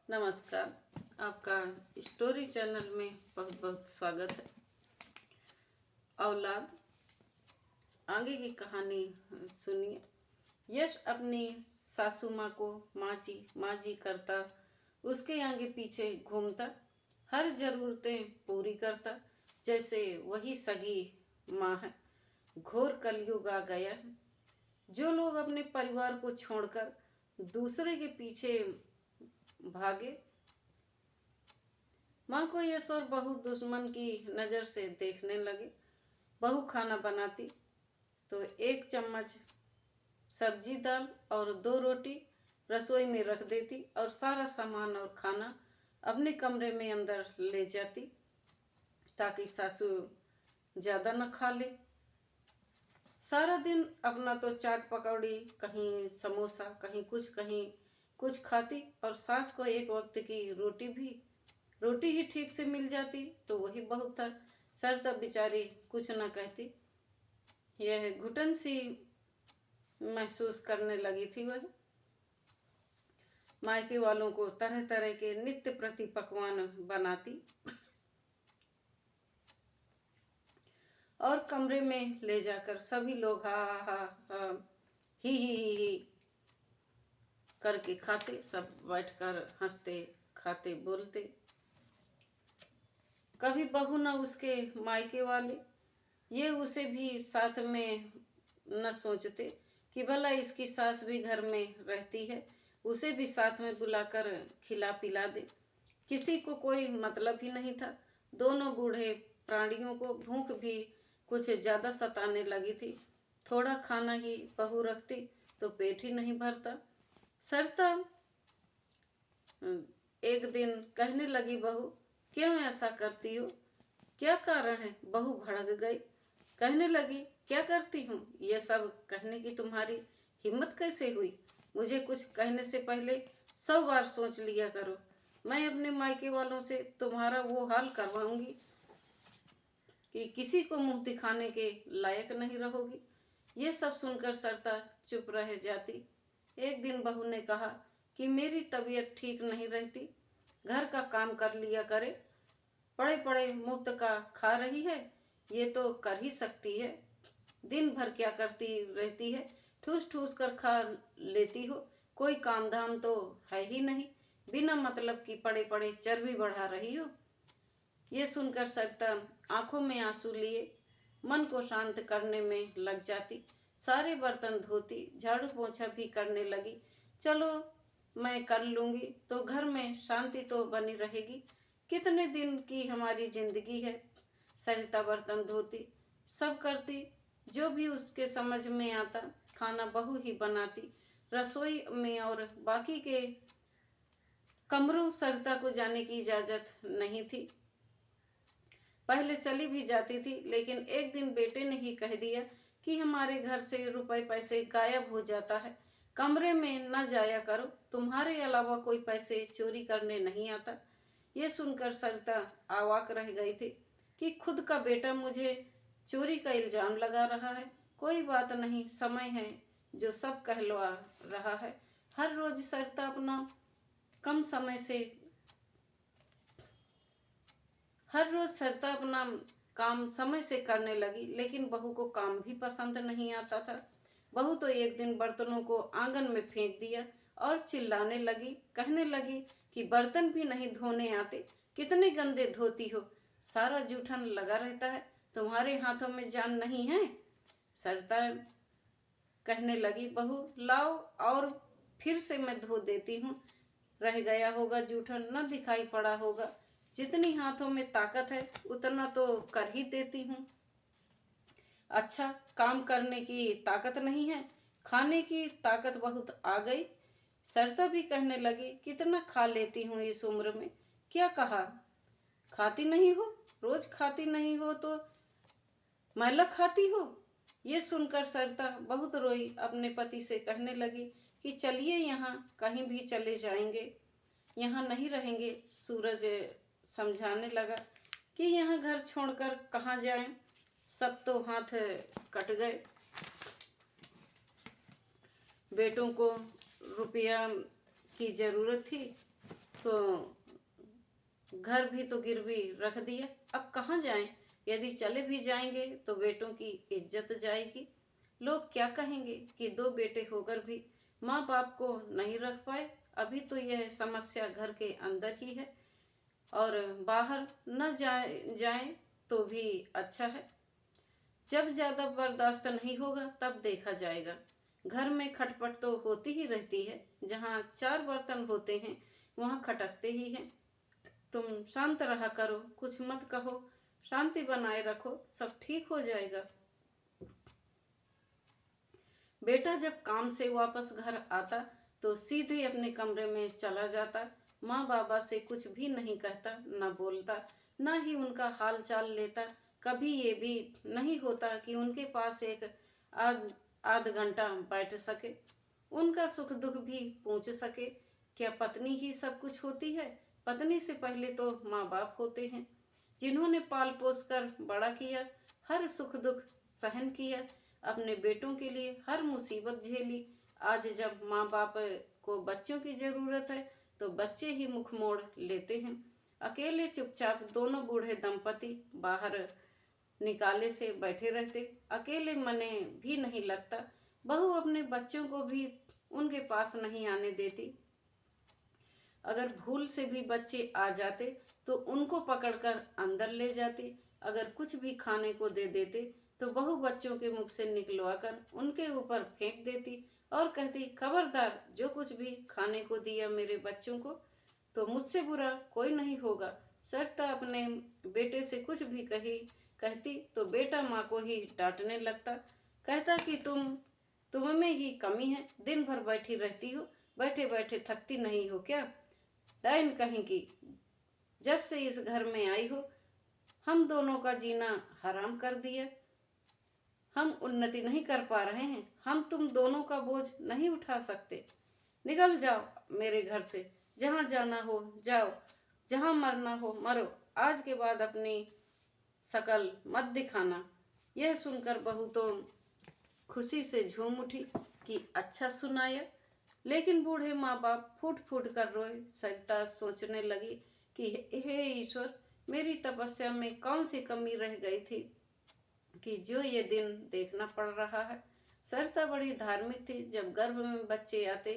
नमस्कार। आपका story channel में बहुत बहुत स्वागत है। औलाद, आगे की कहानी सुनिए। यश अपनी सासू माँ को माँ जी करता, उसके आगे पीछे घूमता, हर जरूरतें पूरी करता, जैसे वही सगी माँ है। घोर कलयुग आ गया है। जो लोग अपने परिवार को छोड़कर दूसरे के पीछे भागे, माँ को यश और बहू दुश्मन की नज़र से देखने लगे। बहू खाना बनाती तो एक चम्मच सब्जी दाल और 2 रोटी रसोई में रख देती और सारा सामान और खाना अपने कमरे में अंदर ले जाती ताकि सासू ज़्यादा न खा ले। सारा दिन अपना तो चाट पकौड़ी, कहीं समोसा, कहीं कुछ खाती और सास को एक वक्त की रोटी ही ठीक से मिल जाती तो वही बहुत था। सर तब बेचारी कुछ न कहती। यह घुटन सी महसूस करने लगी थी। वह मायके वालों को तरह तरह के नित्य प्रति पकवान बनाती और कमरे में ले जाकर सभी लोग हा हा हा ही करके खाते। सब बैठकर हंसते, खाते, बोलते। कभी बहू न उसके मायके वाले ये उसे भी साथ में न सोचते कि भला इसकी सास भी घर में रहती है, उसे भी साथ में बुलाकर खिला पिला दे। किसी को कोई मतलब ही नहीं था। दोनों बूढ़े प्राणियों को भूख भी कुछ ज़्यादा सताने लगी थी। थोड़ा खाना ही बहू रखती तो पेट ही नहीं भरता। सरता एक दिन कहने लगी, बहू क्यों ऐसा करती हो, क्या कारण है? बहू भड़क गई, कहने लगी, क्या करती हूँ? यह सब कहने की तुम्हारी हिम्मत कैसे हुई? मुझे कुछ कहने से पहले 100 बार सोच लिया करो। मैं अपने मायके वालों से तुम्हारा वो हाल करवाऊंगी कि किसी को मुंह दिखाने के लायक नहीं रहोगी। ये सब सुनकर सरता चुप रह जाती। एक दिन बहू ने कहा कि मेरी तबीयत ठीक नहीं रहती, घर का काम कर लिया करे। पड़े पड़े मुफ्त का खा रही है, ये तो कर ही सकती है। दिन भर क्या करती रहती है, ठूस ठूस कर खा लेती हो, कोई काम धाम तो है ही नहीं, बिना मतलब की पड़े पड़े चर्बी बढ़ा रही हो। ये सुनकर सरिता आंखों में आंसू लिए मन को शांत करने में लग जाती। सारे बर्तन धोती, झाड़ू पोछा भी करने लगी। चलो मैं कर लूँगी तो घर में शांति तो बनी रहेगी। कितने दिन की हमारी जिंदगी है। सरिता बर्तन धोती, सब करती, जो भी उसके समझ में आता। खाना बहू ही बनाती। रसोई में और बाकी के कमरों सरिता को जाने की इजाज़त नहीं थी। पहले चली भी जाती थी, लेकिन एक दिन बेटे ने ही कह दिया कि हमारे घर से रुपए पैसे गायब हो जाता है, कमरे में न जाया करो, तुम्हारे अलावा कोई पैसे चोरी करने नहीं आता। ये सुनकर सरिता अवाक रह गई थी कि खुद का बेटा मुझे चोरी का इल्ज़ाम लगा रहा है। कोई बात नहीं, समय है जो सब कहलवा रहा है। हर रोज सरिता अपना कम समय से हर रोज सरिता अपना काम समय से करने लगी, लेकिन बहू को काम भी पसंद नहीं आता था। बहू तो एक दिन बर्तनों को आंगन में फेंक दिया और चिल्लाने लगी, कहने लगी कि बर्तन भी नहीं धोने आते, कितने गंदे धोती हो, सारा जूठन लगा रहता है, तुम्हारे हाथों में जान नहीं है। सरिता कहने लगी, बहू लाओ और फिर से मैं धो देती हूँ, रह गया होगा जूठन, न दिखाई पड़ा होगा। जितनी हाथों में ताकत है उतना तो कर ही देती हूँ। अच्छा, काम करने की ताकत नहीं है, खाने की ताकत बहुत आ गई। सरिता भी कहने लगी, कितना खा लेती हूँ इस उम्र में। क्या कहा, खाती नहीं हो? रोज खाती नहीं हो तो मैला खाती हो? ये सुनकर सरिता बहुत रोई, अपने पति से कहने लगी कि चलिए यहाँ कहीं भी चले जाएंगे, यहाँ नहीं रहेंगे। सूरज समझाने लगा कि यहाँ घर छोड़कर कहाँ जाएं, सब तो हाथ कट गए। बेटों को रुपया की ज़रूरत थी, तो घर भी तो गिरवी रख दिया, अब कहाँ जाएं? यदि चले भी जाएंगे तो बेटों की इज्जत जाएगी। लोग क्या कहेंगे कि दो बेटे होकर भी माँ बाप को नहीं रख पाए। अभी तो यह समस्या घर के अंदर ही है और बाहर न जाएं तो भी अच्छा है। जब ज़्यादा बर्दाश्त नहीं होगा तब देखा जाएगा। घर में खटपट तो होती ही रहती है, जहाँ 4 बर्तन होते हैं वहाँ खटकते ही हैं। तुम शांत रहा करो, कुछ मत कहो, शांति बनाए रखो, सब ठीक हो जाएगा। बेटा जब काम से वापस घर आता तो सीधे अपने कमरे में चला जाता। माँ बाबा से कुछ भी नहीं कहता, न बोलता, न ही उनका हाल चाल लेता। कभी ये भी नहीं होता कि उनके पास एक आध घंटा बैठ सके, उनका सुख दुख भी पूछ सके। क्या पत्नी ही सब कुछ होती है? पत्नी से पहले तो माँ बाप होते हैं, जिन्होंने पाल पोस कर बड़ा किया, हर सुख दुख सहन किया, अपने बेटों के लिए हर मुसीबत झेली। आज जब माँ बाप को बच्चों की ज़रूरत है तो बच्चे ही मुख मोड़ लेते हैं। अकेले चुपचाप दोनों बूढ़े दंपति बाहर निकाले से बैठे रहते, अकेले मने भी नहीं लगता। बहू अपने बच्चों को भी उनके पास नहीं आने देती। अगर भूल से भी बच्चे आ जाते तो उनको पकड़कर अंदर ले जाती। अगर कुछ भी खाने को दे देते तो बहू बच्चों के मुख से निकलवाकर उनके ऊपर फेंक देती और कहती, खबरदार, जो कुछ भी खाने को दिया मेरे बच्चों को तो मुझसे बुरा कोई नहीं होगा। सरिता अपने बेटे से कुछ भी कहती तो बेटा माँ को ही डांटने लगता, कहता कि तुम में ही कमी है, दिन भर बैठी रहती हो, बैठे बैठे थकती नहीं हो क्या? डायन कहेंगी, जब से इस घर में आई हो हम दोनों का जीना हराम कर दिया। हम उन्नति नहीं कर पा रहे हैं, हम तुम दोनों का बोझ नहीं उठा सकते। निकल जाओ मेरे घर से, जहाँ जाना हो जाओ, जहाँ मरना हो मरो, आज के बाद अपनी शकल मत दिखाना। यह सुनकर बहू तो खुशी से झूम उठी कि अच्छा सुनाया, लेकिन बूढ़े माँ बाप फूट फूट कर रोए। सरिता सोचने लगी कि हे ईश्वर, मेरी तपस्या में कौन सी कमी रह गई थी कि जो ये दिन देखना पड़ रहा है। सरिता बड़ी धार्मिक थी। जब गर्भ में बच्चे आते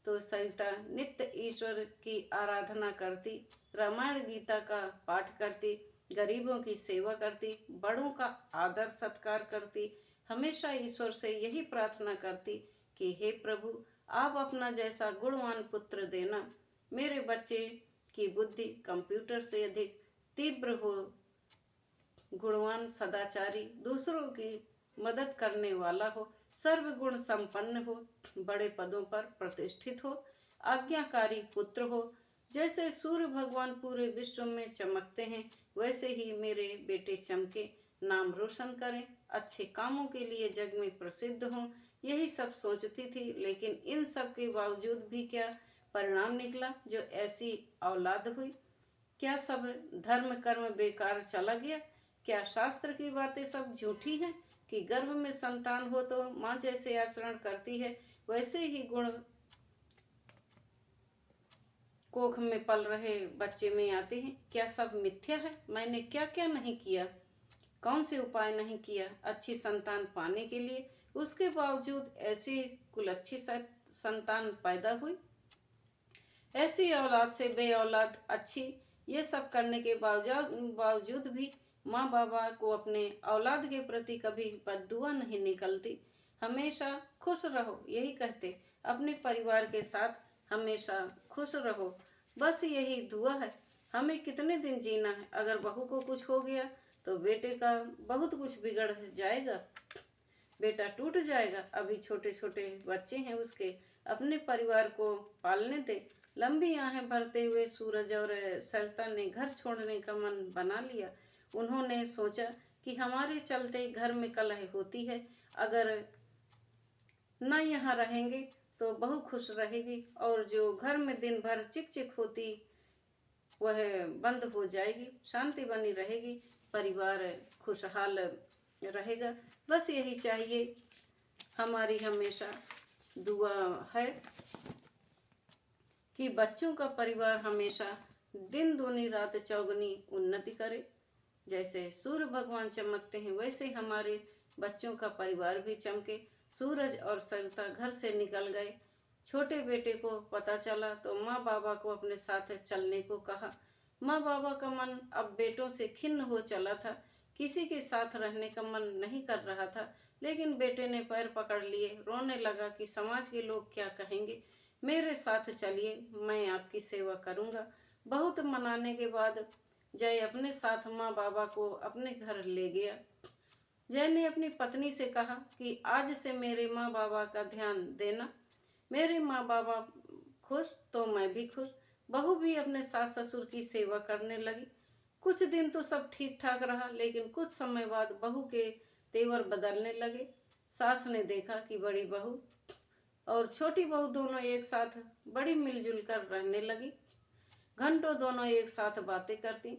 तो सरिता नित्य ईश्वर की आराधना करती, रामायण गीता का पाठ करती, गरीबों की सेवा करती, बड़ों का आदर सत्कार करती। हमेशा ईश्वर से यही प्रार्थना करती कि हे प्रभु, आप अपना जैसा गुणवान पुत्र देना। मेरे बच्चे की बुद्धि कंप्यूटर से अधिक तीव्र हो, गुणवान, सदाचारी, दूसरों की मदद करने वाला हो, सर्वगुण संपन्न हो, बड़े पदों पर प्रतिष्ठित हो, आज्ञाकारी पुत्र हो। जैसे सूर्य भगवान पूरे विश्व में चमकते हैं वैसे ही मेरे बेटे चमके, नाम रोशन करें, अच्छे कामों के लिए जग में प्रसिद्ध हों। यही सब सोचती थी, लेकिन इन सब के बावजूद भी क्या परिणाम निकला जो ऐसी औलाद हुई? क्या सब धर्म कर्म बेकार चला गया? क्या शास्त्र की बातें सब झूठी हैं कि गर्भ में संतान हो तो माँ जैसे आचरण करती है वैसे ही गुण कोख में पल रहे बच्चे में आते हैं? क्या सब मिथ्या है? मैंने क्या क्या नहीं किया, कौन से उपाय नहीं किया अच्छी संतान पाने के लिए, उसके बावजूद ऐसी कुलच्छी संतान पैदा हुई। ऐसी औलाद से बे औलाद अच्छी, ये सब करने के बावजूद भी माँ बाबा को अपने औलाद के प्रति कभी बद्दुआ नहीं निकलती। हमेशा खुश रहो यही कहते, अपने परिवार के साथ हमेशा खुश रहो, बस यही दुआ है। हमें कितने दिन जीना है? अगर बहू को कुछ हो गया तो बेटे का बहुत कुछ बिगड़ जाएगा, बेटा टूट जाएगा। अभी छोटे छोटे बच्चे हैं उसके, अपने परिवार को पालने दे। लंबी आहें भरते हुए सूरज और सरिता ने घर छोड़ने का मन बना लिया। उन्होंने सोचा कि हमारे चलते घर में कलह होती है, अगर न यहाँ रहेंगे तो बहू खुश रहेगी और जो घर में दिन भर चिक चिक होती वह बंद हो जाएगी, शांति बनी रहेगी, परिवार खुशहाल रहेगा। बस यही चाहिए, हमारी हमेशा दुआ है कि बच्चों का परिवार हमेशा दिन दूनी रात चौगुनी उन्नति करे। जैसे सूर्य भगवान चमकते हैं वैसे हमारे बच्चों का परिवार भी चमके। सूरज और सरिता घर से निकल गए। छोटे बेटे को पता चला तो माँ बाबा को अपने साथ चलने को कहा। माँ बाबा का मन अब बेटों से खिन्न हो चला था। किसी के साथ रहने का मन नहीं कर रहा था, लेकिन बेटे ने पैर पकड़ लिए, रोने लगा कि समाज के लोग क्या कहेंगे, मेरे साथ चलिए, मैं आपकी सेवा करूँगा। बहुत मनाने के बाद जय अपने साथ माँ बाबा को अपने घर ले गया। जय ने अपनी पत्नी से कहा कि आज से मेरे माँ बाबा का ध्यान देना। मेरे माँ बाबा खुश तो मैं भी खुश। बहू भी अपने सास ससुर की सेवा करने लगी। कुछ दिन तो सब ठीक ठाक रहा, लेकिन कुछ समय बाद बहू के तेवर बदलने लगे। सास ने देखा कि बड़ी बहू और छोटी बहू दोनों एक साथ बड़ी मिलजुल कर रहने लगी। घंटों दोनों एक साथ बातें करती।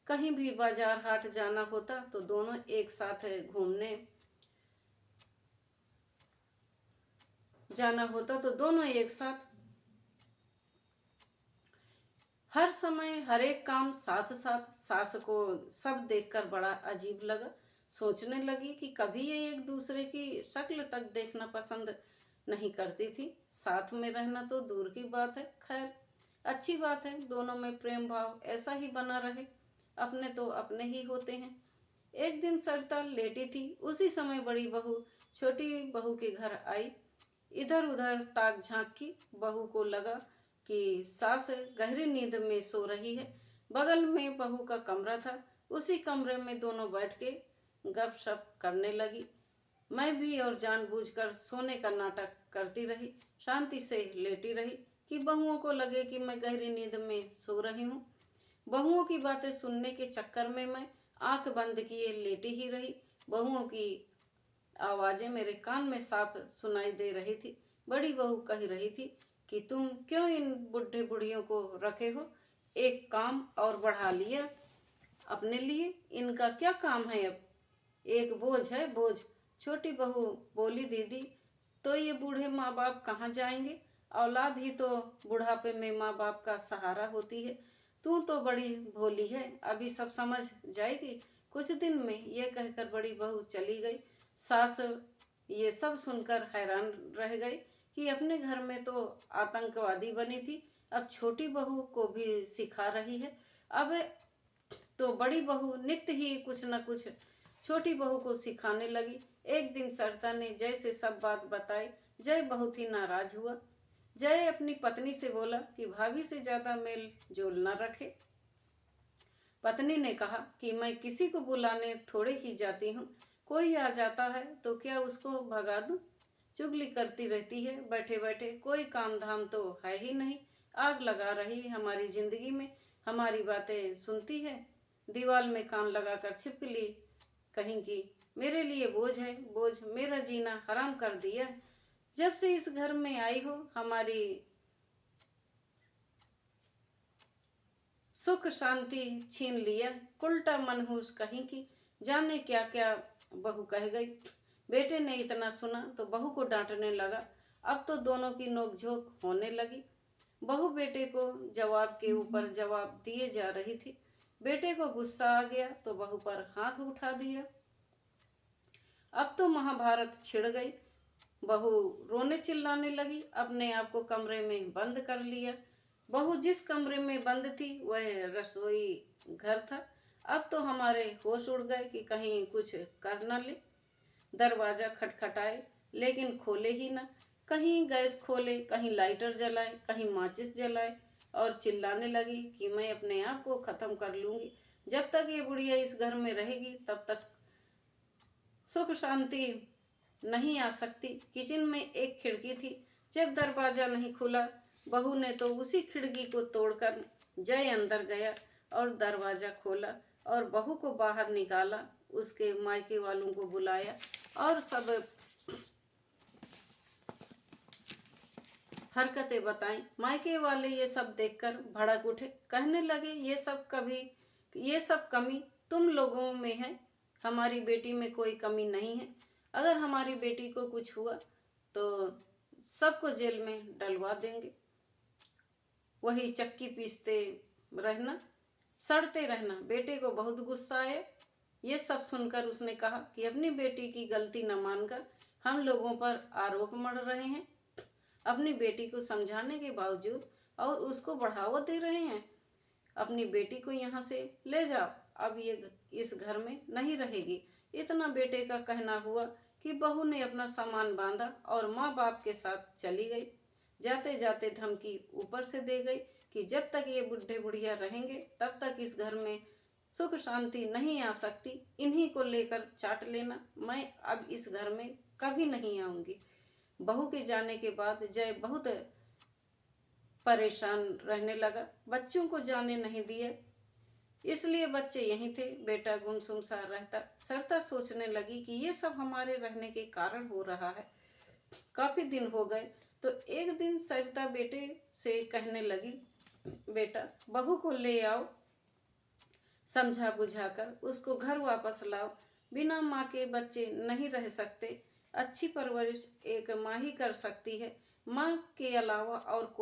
कहीं भी बाजार हाट जाना होता तो दोनों एक साथ घूमने जाना होता तो दोनों एक साथ। हर समय हर एक काम साथ साथ। सास को सब देखकर बड़ा अजीब लगा। सोचने लगी कि कभी ये एक दूसरे की शक्ल तक देखना पसंद नहीं करती थी। साथ में रहना तो दूर की बात है। खैर अच्छी बात है, दोनों में प्रेम भाव ऐसा ही बना रहे। अपने तो अपने ही होते हैं। एक दिन सरिता लेटी थी। उसी समय बड़ी बहू छोटी बहू के घर आई। इधर उधर ताक झांक की। बहू को लगा कि सास गहरी नींद में सो रही है। बगल में बहू का कमरा था। उसी कमरे में दोनों बैठ के गपशप करने लगी। मैं भी और जानबूझकर सोने का नाटक करती रही, शांति से लेटी रही कि बहुओं को लगे कि मैं गहरी नींद में सो रही हूँ। बहुओं की बातें सुनने के चक्कर में मैं आंख बंद किए लेटी ही रही। बहुओं की आवाज़ें मेरे कान में साफ सुनाई दे रही थी। बड़ी बहू कह रही थी कि तुम क्यों इन बुढ़े बुढ़ियों को रखे हो, एक काम और बढ़ा लिया अपने लिए, इनका क्या काम है, अब एक बोझ है बोझ। छोटी बहू बोली, दीदी तो ये बूढ़े माँ बाप कहाँ जाएंगे, औलाद ही तो बुढ़ापे में माँ बाप का सहारा होती है। तू तो बड़ी भोली है, अभी सब समझ जाएगी कुछ दिन में। यह कहकर बड़ी बहू चली गई। सास ये सब सुनकर हैरान रह गई कि अपने घर में तो आतंकवादी बनी थी, अब छोटी बहू को भी सिखा रही है। अब तो बड़ी बहू नित्य ही कुछ न कुछ छोटी बहू को सिखाने लगी। एक दिन सरिता ने जय से सब बात बताई। जय बहुत ही नाराज हुआ। जय अपनी पत्नी से बोला कि भाभी से ज्यादा मेल जोल न रखे। पत्नी ने कहा कि मैं किसी को बुलाने थोड़े ही जाती हूँ, कोई आ जाता है तो क्या उसको भगा दूँ। चुगली करती रहती है, बैठे बैठे कोई काम धाम तो है ही नहीं। आग लगा रही है हमारी जिंदगी में, हमारी बातें सुनती है, दीवार में कान लगाकर छिपकली कहीं की। मेरे लिए बोझ है बोझ, मेरा जीना हराम कर दिया। जब से इस घर में आई हो हमारी सुख शांति छीन लिया। उल्टा मनहूस कहीं की, जाने क्या क्या बहू कह गई। बेटे ने इतना सुना तो बहू को डांटने लगा। अब तो दोनों की नोकझोंक होने लगी। बहू बेटे को जवाब के ऊपर जवाब दिए जा रही थी। बेटे को गुस्सा आ गया तो बहू पर हाथ उठा दिया। अब तो महाभारत छिड़ गई। बहू रोने चिल्लाने लगी, अपने आप को कमरे में बंद कर लिया। बहू जिस कमरे में बंद थी वह रसोई घर था। अब तो हमारे होश उड़ गए कि कहीं कुछ कर न ले। दरवाज़ा खटखटाए लेकिन खोले ही ना। कहीं गैस खोले, कहीं लाइटर जलाए, कहीं माचिस जलाए और चिल्लाने लगी कि मैं अपने आप को ख़त्म कर लूँगी। जब तक ये बुढ़िया इस घर में रहेगी तब तक सुख शांति नहीं आ सकती। किचन में एक खिड़की थी। जब दरवाज़ा नहीं खुला, बहू ने तो उसी खिड़की को तोड़कर जय अंदर गया और दरवाज़ा खोला और बहू को बाहर निकाला, उसके मायके वालों को बुलाया और सब हरकतें बताई। मायके वाले ये सब देखकर भड़क उठे, कहने लगे ये सब कमी तुम लोगों में है, हमारी बेटी में कोई कमी नहीं है। अगर हमारी बेटी को कुछ हुआ तो सबको जेल में डलवा देंगे। वही चक्की पीसते रहना, सड़ते रहना। बेटे को बहुत गुस्सा आया। ये सब सुनकर उसने कहा कि अपनी बेटी की गलती न मानकर हम लोगों पर आरोप मढ़ रहे हैं। अपनी बेटी को समझाने के बावजूद और उसको बढ़ावा दे रहे हैं। अपनी बेटी को यहाँ से ले जाओ, अब ये इस घर में नहीं रहेगी। इतना बेटे का कहना हुआ कि बहू ने अपना सामान बांधा और माँ बाप के साथ चली गई। जाते जाते धमकी ऊपर से दे गई कि जब तक ये बुढ़े बुढ़िया रहेंगे तब तक इस घर में सुख शांति नहीं आ सकती। इन्हीं को लेकर चाट लेना, मैं अब इस घर में कभी नहीं आऊँगी। बहू के जाने के बाद जय बहुत परेशान रहने लगा। बच्चों को जाने नहीं दिया, इसलिए बच्चे यहीं थे। बेटा गुमसुम सा रहता। सरिता सोचने लगी कि ये सब हमारे रहने के कारण हो रहा है। काफ़ी दिन हो गए तो एक दिन सरिता बेटे से कहने लगी, बेटा बहू को ले आओ, समझा बुझाकर उसको घर वापस लाओ। बिना माँ के बच्चे नहीं रह सकते। अच्छी परवरिश एक माँ ही कर सकती है। माँ के अलावा और कोई